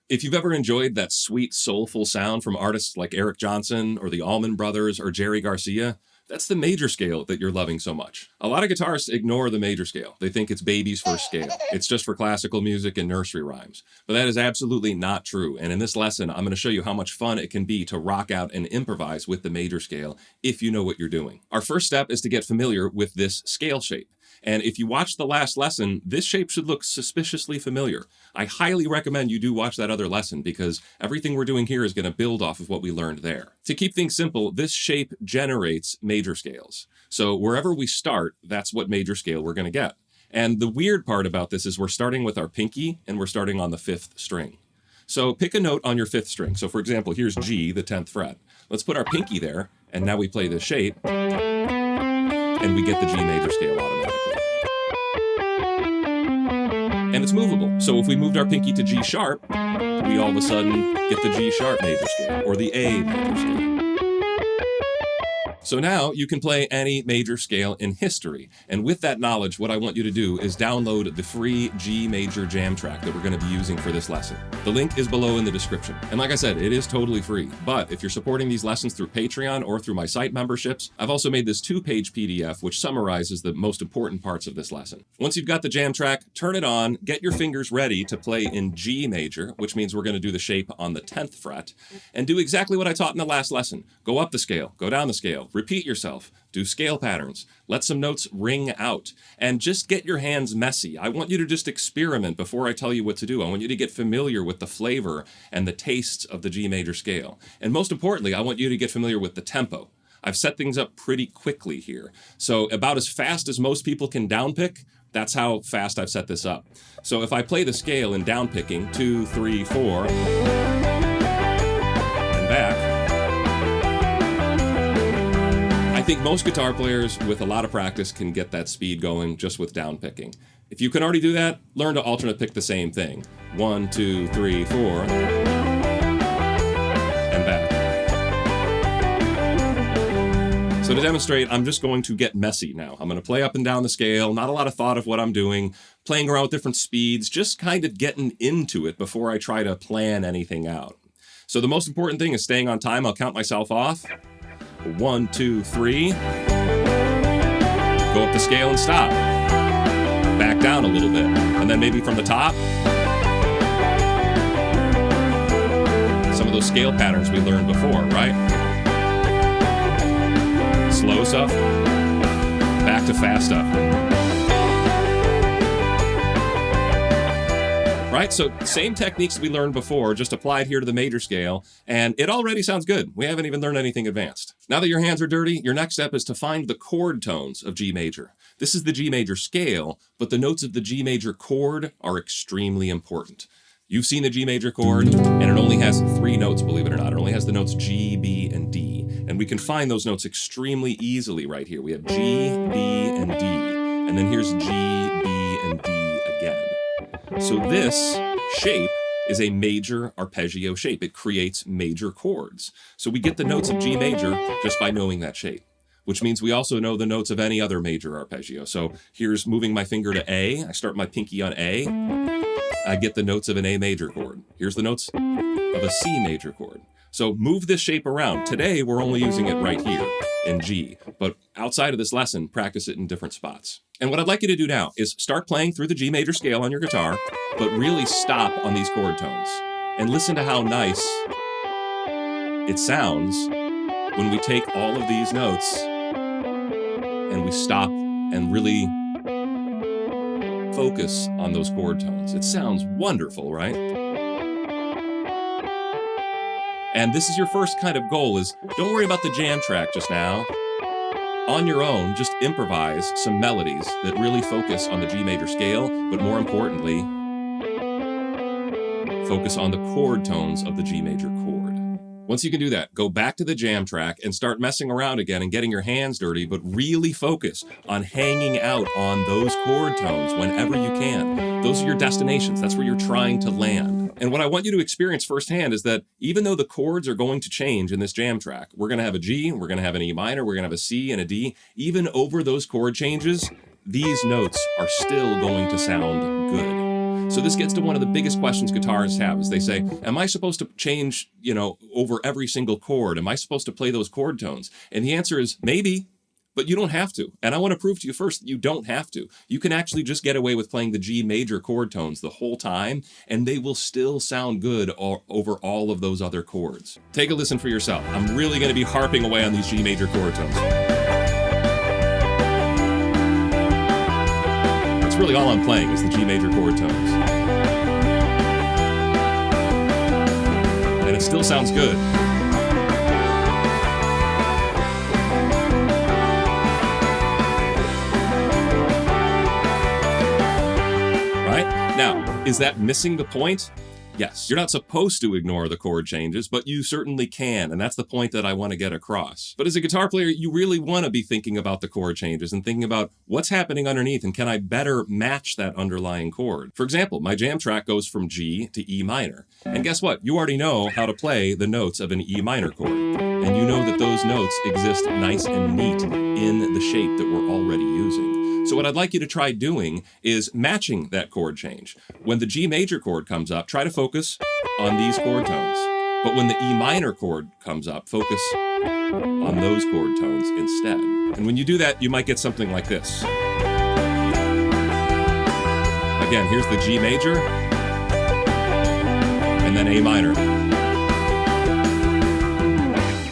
If you've ever enjoyed that sweet, soulful sound from artists like Eric Johnson or the Allman Brothers or Jerry Garcia, that's the major scale that you're loving so much. A lot of guitarists ignore the major scale. They think it's baby's first scale. It's just for classical music and nursery rhymes. But that is absolutely not true. And in this lesson, I'm going to show you how much fun it can be to rock out and improvise with the major scale if you know what you're doing. Our first step is to get familiar with this scale shape. And if you watch the last lesson, this shape should look suspiciously familiar. I highly recommend you do watch that other lesson because everything we're doing here is going to build off of what we learned there. To keep things simple, this shape generates major scales. So wherever we start, that's what major scale we're going to get. And the weird part about this is we're starting with our pinky and we're starting on the 5th string. So pick a note on your 5th string. So for example, here's G, the 10th fret. Let's put our pinky there, and now we play this shape, and we get the G major scale automatically. And it's movable. So if we moved our pinky to G sharp, we all of a sudden get the G sharp major scale, or the A major scale. So now you can play any major scale in history. And with that knowledge, what I want you to do is download the free G major jam track that we're going to be using for this lesson. The link is below in the description. And like I said, it is totally free. But if you're supporting these lessons through Patreon or through my site memberships, I've also made this 2-page PDF which summarizes the most important parts of this lesson. Once you've got the jam track, turn it on, get your fingers ready to play in G major, which means we're going to do the shape on the 10th fret, and do exactly what I taught in the last lesson. Go up the scale, go down the scale, repeat yourself, do scale patterns, let some notes ring out, and just get your hands messy. I want you to just experiment before I tell you what to do. I want you to get familiar with the flavor and the tastes of the G major scale. And most importantly, I want you to get familiar with the tempo. I've set things up pretty quickly here. So about as fast as most people can downpick, that's how fast I've set this up. So if I play the scale in downpicking, 2, 3, 4, and back, I think most guitar players with a lot of practice can get that speed going just with down picking. If you can already do that, learn to alternate pick the same thing. 1, 2, 3, 4, and back. So to demonstrate, I'm just going to get messy now. I'm going to play up and down the scale, not a lot of thought of what I'm doing, playing around with different speeds, just kind of getting into it before I try to plan anything out. So the most important thing is staying on time. I'll count myself off. 1, 2, 3. Go up the scale and stop. Back down a little bit. And then maybe from the top. Some of those scale patterns we learned before, right? Slow stuff. Back to fast stuff. Right, so same techniques we learned before, just applied here to the major scale, and it already sounds good. We haven't even learned anything advanced. Now that your hands are dirty, your next step is to find the chord tones of G major. This is the G major scale, but the notes of the G major chord are extremely important. You've seen the G major chord, and it only has 3 notes, believe it or not. It only has the notes G, B, and D, and we can find those notes extremely easily right here. We have G, B, and D, and then here's G, B, and D again. So this shape is a major arpeggio shape. It creates major chords. So we get the notes of G major just by knowing that shape, which means we also know the notes of any other major arpeggio. So here's moving my finger to A. I start my pinky on A. I get the notes of an A major chord. Here's the notes of a C major chord. So move this shape around. Today, we're only using it right here in G, but outside of this lesson, practice it in different spots. And what I'd like you to do now is start playing through the G major scale on your guitar, but really stop on these chord tones and listen to how nice it sounds when we take all of these notes and we stop and really focus on those chord tones. It sounds wonderful, right? And this is your first kind of goal is don't worry about the jam track just now. On your own, just improvise some melodies that really focus on the G major scale, but more importantly, focus on the chord tones of the G major chord. Once you can do that, go back to the jam track and start messing around again and getting your hands dirty, but really focus on hanging out on those chord tones whenever you can. Those are your destinations. That's where you're trying to land. And what I want you to experience firsthand is that even though the chords are going to change in this jam track, we're going to have a G, we're going to have an E minor, we're going to have a C and a D. Even over those chord changes, these notes are still going to sound good. So this gets to one of the biggest questions guitarists have is they say, am I supposed to change, over every single chord? Am I supposed to play those chord tones? And the answer is maybe, but you don't have to. And I want to prove to you first that you don't have to. You can actually just get away with playing the G major chord tones the whole time, and they will still sound good over all of those other chords. Take a listen for yourself. I'm really going to be harping away on these G major chord tones. That's really all I'm playing is the G major chord tones. And it still sounds good. Now, is that missing the point? Yes. You're not supposed to ignore the chord changes, but you certainly can, and that's the point that I want to get across. But as a guitar player, you really want to be thinking about the chord changes and thinking about what's happening underneath and can I better match that underlying chord. For example, my jam track goes from G to E minor. And guess what? You already know how to play the notes of an E minor chord. And you know that those notes exist nice and neat in the shape that we're already using. So what I'd like you to try doing is matching that chord change. When the G major chord comes up, try to focus on these chord tones. But when the E minor chord comes up, focus on those chord tones instead. And when you do that, you might get something like this. Again, here's the G major, and then A minor.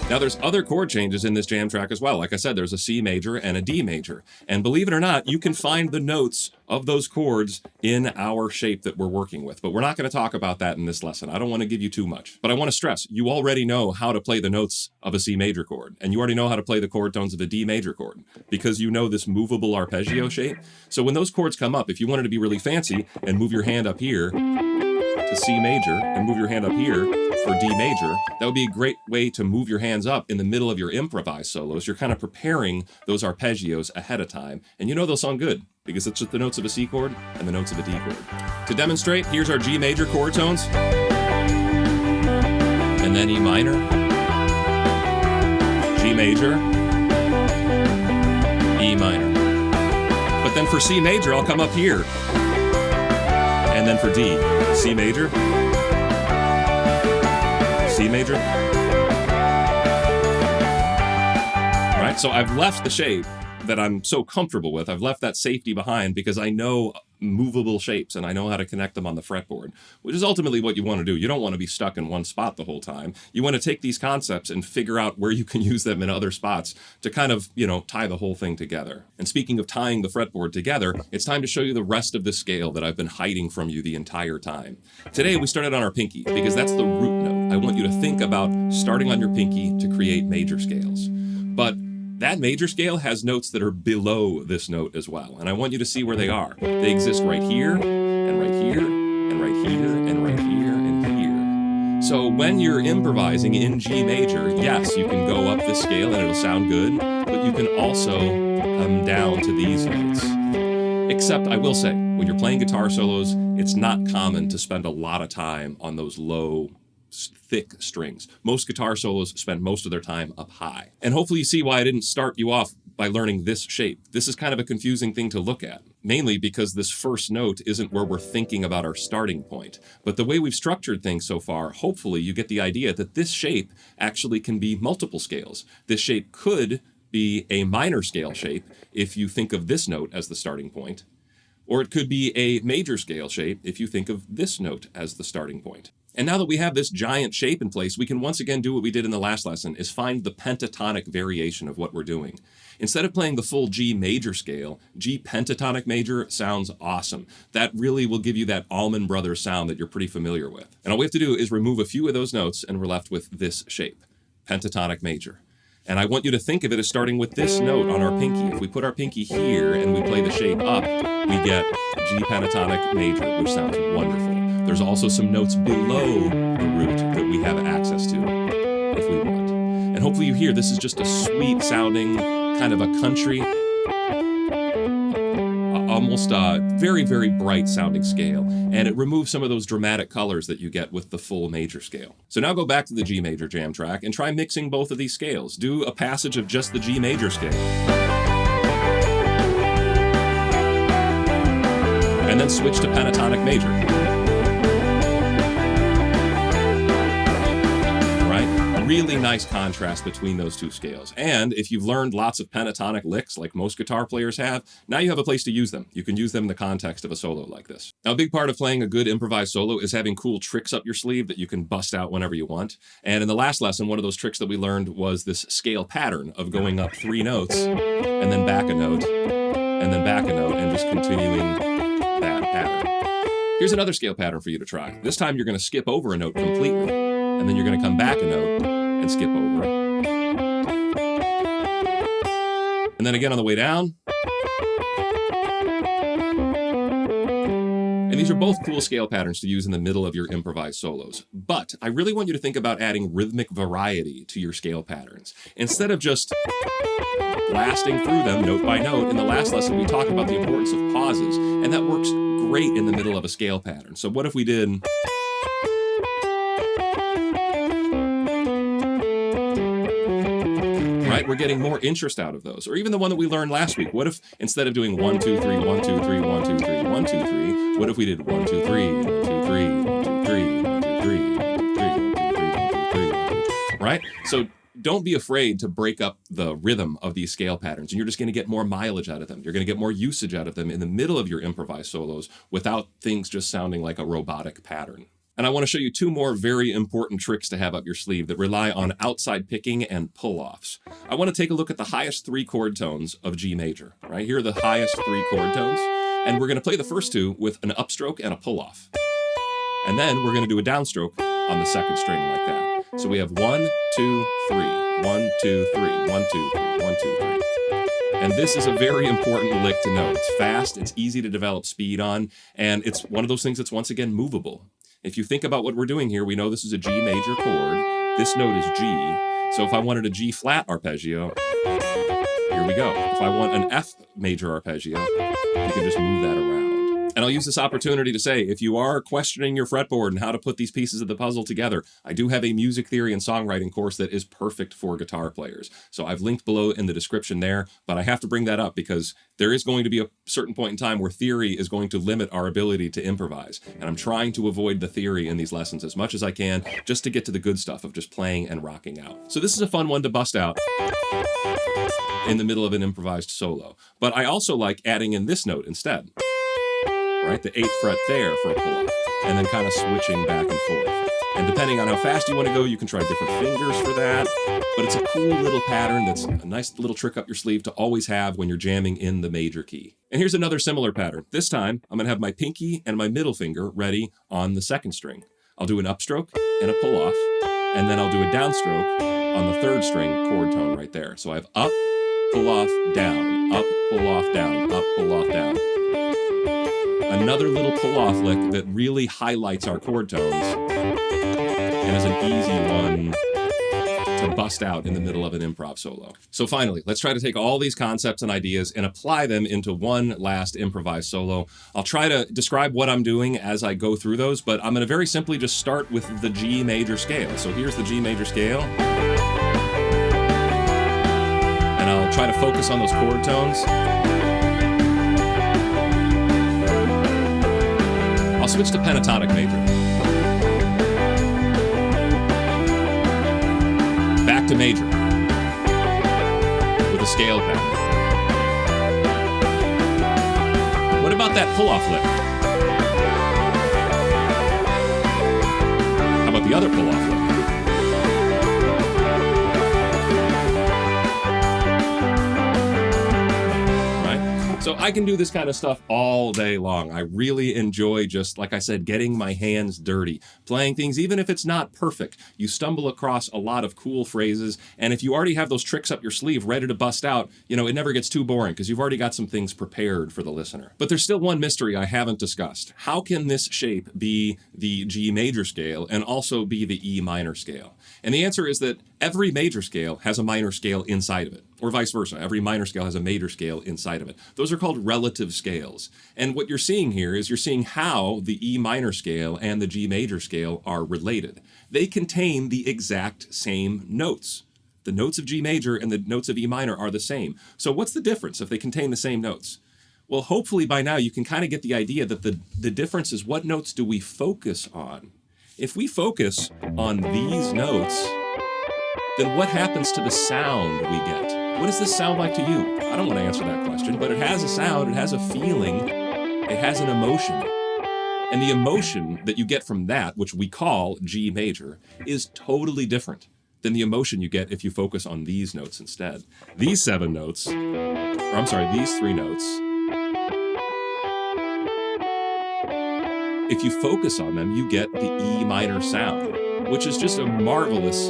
Now, there's other chord changes in this jam track as well. Like I said, there's a C major and a D major. And believe it or not, you can find the notes of those chords in our shape that we're working with. But we're not going to talk about that in this lesson. I don't want to give you too much. But I want to stress, you already know how to play the notes of a C major chord. And you already know how to play the chord tones of a D major chord because you know this movable arpeggio shape. So when those chords come up, if you wanted to be really fancy and move your hand up here to C major and move your hand up here for D major, that would be a great way to move your hands up in the middle of your improvised solos. You're kind of preparing those arpeggios ahead of time, and you know they'll sound good because it's just the notes of a C chord and the notes of a D chord. To demonstrate, here's our G major chord tones, and then E minor, G major, E minor. But then for C major, I'll come up here, and then for D, C major, C major. All right, so I've left the shape that I'm so comfortable with. I've left that safety behind because I know movable shapes and I know how to connect them on the fretboard, which is ultimately what you want to do. You don't want to be stuck in one spot the whole time. You want to take these concepts and figure out where you can use them in other spots to kind of, tie the whole thing together. And speaking of tying the fretboard together, it's time to show you the rest of the scale that I've been hiding from you the entire time. Today, we started on our pinky because that's the root note. I want you to think about starting on your pinky to create major scales. But that major scale has notes that are below this note as well, and I want you to see where they are. They exist right here, and right here, and right here, and right here, and here. So when you're improvising in G major, yes, you can go up this scale and it'll sound good, but you can also come down to these notes. Except, I will say, when you're playing guitar solos, it's not common to spend a lot of time on those low, thick strings. Most guitar solos spend most of their time up high. And hopefully you see why I didn't start you off by learning this shape. This is kind of a confusing thing to look at, mainly because this first note isn't where we're thinking about our starting point. But the way we've structured things so far, hopefully you get the idea that this shape actually can be multiple scales. This shape could be a minor scale shape if you think of this note as the starting point, or it could be a major scale shape if you think of this note as the starting point. And now that we have this giant shape in place, we can once again do what we did in the last lesson, is find the pentatonic variation of what we're doing. Instead of playing the full G major scale, G pentatonic major sounds awesome. That really will give you that Allman Brothers sound that you're pretty familiar with. And all we have to do is remove a few of those notes and we're left with this shape, pentatonic major. And I want you to think of it as starting with this note on our pinky. If we put our pinky here and we play the shape up, we get G pentatonic major, which sounds wonderful. There's also some notes below the root that we have access to if we want. And hopefully you hear this is just a sweet sounding, kind of a country, almost very, very bright sounding scale. And it removes some of those dramatic colors that you get with the full major scale. So now go back to the G major jam track and try mixing both of these scales. Do a passage of just the G major scale. And then then switch to pentatonic major. Really nice contrast between those two scales. And if you've learned lots of pentatonic licks like most guitar players have, now you have a place to use them. You can use them in the context of a solo like this. Now, a big part of playing a good improvised solo is having cool tricks up your sleeve that you can bust out whenever you want. And in the last lesson, one of those tricks that we learned was this scale pattern of going up 3 notes and then back a note and then back a note and just continuing that pattern. Here's another scale pattern for you to try. This time you're going to skip over a note completely, and then you're going to come back a note and skip over it. And then again on the way down. And these are both cool scale patterns to use in the middle of your improvised solos. But I really want you to think about adding rhythmic variety to your scale patterns. Instead of just blasting through them note by note, in the last lesson we talked about the importance of pauses, and that works great in the middle of a scale pattern. So what if we did... Right? We're getting more interest out of those. Or even the one that we learned last week. What if instead of doing 1, 2, 3, 1, 2, 3, 1, 2, 3, 1, 2, 3, what if we did 1, 2, 3, 1, 2, 3, 1, 2, 3, 1, 2, 3, 1, 2, 3, 1, 2, 3, 1, 2, 3, 1, 2, 3, right? So don't be afraid to break up the rhythm of these scale patterns, and you're just going to get more mileage out of them. You're going to get more usage out of them in the middle of your improvised solos without things just sounding like a robotic pattern. And I want to show you 2 more very important tricks to have up your sleeve that rely on outside picking and pull-offs. I want to take a look at the highest 3 chord tones of G major, right? Here are the highest 3 chord tones, and we're going to play the first 2 with an upstroke and a pull-off. And then we're going to do a downstroke on the second string like that. So we have 1, 2, 3, 1, 2, 3, 1, 2, 3, 1, 2, 3. And this is a very important lick to know. It's fast, it's easy to develop speed on, and it's one of those things that's once again movable. If you think about what we're doing here, we know this is a G major chord. This note is G. So if I wanted a G flat arpeggio, here we go. If I want an F major arpeggio, you can just move that around. And I'll use this opportunity to say, if you are questioning your fretboard and how to put these pieces of the puzzle together, I do have a music theory and songwriting course that is perfect for guitar players. So I've linked below in the description there, but I have to bring that up because there is going to be a certain point in time where theory is going to limit our ability to improvise. And I'm trying to avoid the theory in these lessons as much as I can, just to get to the good stuff of just playing and rocking out. So this is a fun one to bust out in the middle of an improvised solo. But I also like adding in this note instead. Right, the 8th fret there for a pull-off, and then kind of switching back and forth. And depending on how fast you want to go, you can try different fingers for that, but it's a cool little pattern that's a nice little trick up your sleeve to always have when you're jamming in the major key. And here's another similar pattern. This time, I'm going to have my pinky and my middle finger ready on the 2nd string. I'll do an upstroke and a pull-off, and then I'll do a downstroke on the 3rd string chord tone right there. So I have up, pull-off, down, up, pull-off, down, up, pull-off, down. Another little pull-off lick that really highlights our chord tones and is an easy one to bust out in the middle of an improv solo. So finally, let's try to take all these concepts and ideas and apply them into one last improvised solo. I'll try to describe what I'm doing as I go through those, but I'm going to very simply just start with the G major scale. So here's the G major scale. And I'll try to focus on those chord tones. I'll switch to Pentatonic Major. Back to Major with a scale pattern. What about that pull-off lick? How about the other pull-off lick? So I can do this kind of stuff all day long. I really enjoy just, like I said, getting my hands dirty, playing things, even if it's not perfect. You stumble across a lot of cool phrases, and if you already have those tricks up your sleeve ready to bust out, you know, it never gets too boring because you've already got some things prepared for the listener. But there's still one mystery I haven't discussed. How can this shape be the G major scale and also be the E minor scale? And the answer is that every major scale has a minor scale inside of it, or vice versa. Every minor scale has a major scale inside of it. Those are called relative scales. And what you're seeing here is you're seeing how the E minor scale and the G major scale are related. They contain the exact same notes. The notes of G major and the notes of E minor are the same. So what's the difference if they contain the same notes? Well, hopefully by now you can kind of get the idea that the difference is what notes do we focus on? If we focus on these notes, then what happens to the sound we get? What does this sound like to you? I don't want to answer that question, but it has a sound, it has a feeling, it has an emotion. And the emotion that you get from that, which we call G major, is totally different than the emotion you get if you focus on these notes instead. These 7 notes, or I'm sorry, these 3 notes, if you focus on them, you get the E minor sound, which is just a marvelous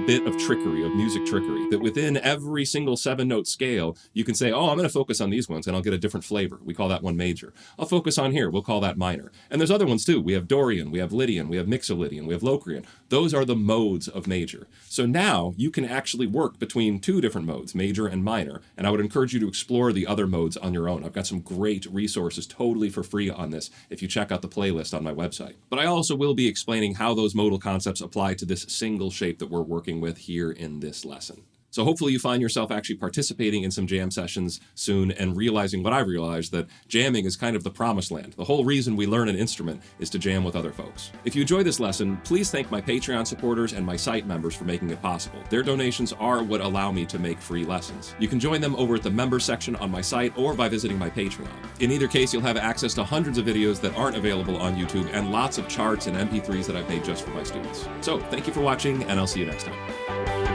bit of trickery, of music trickery, that within every single 7-note scale, you can say, oh, I'm going to focus on these ones and I'll get a different flavor. We call that one major. I'll focus on here. We'll call that minor. And there's other ones too. We have Dorian, we have Lydian, we have Mixolydian, we have Locrian. Those are the modes of major. So now you can actually work between 2 different modes, major and minor. And I would encourage you to explore the other modes on your own. I've got some great resources totally for free on this if you check out the playlist on my website. But I also will be explaining how those modal concepts apply to this single shape that we're working with here in this lesson. So hopefully you find yourself actually participating in some jam sessions soon and realizing what I've realized, that jamming is kind of the promised land. The whole reason we learn an instrument is to jam with other folks. If you enjoy this lesson, please thank my Patreon supporters and my site members for making it possible. Their donations are what allow me to make free lessons. You can join them over at the member section on my site or by visiting my Patreon. In either case, you'll have access to hundreds of videos that aren't available on YouTube and lots of charts and MP3s that I've made just for my students. So thank you for watching, and I'll see you next time.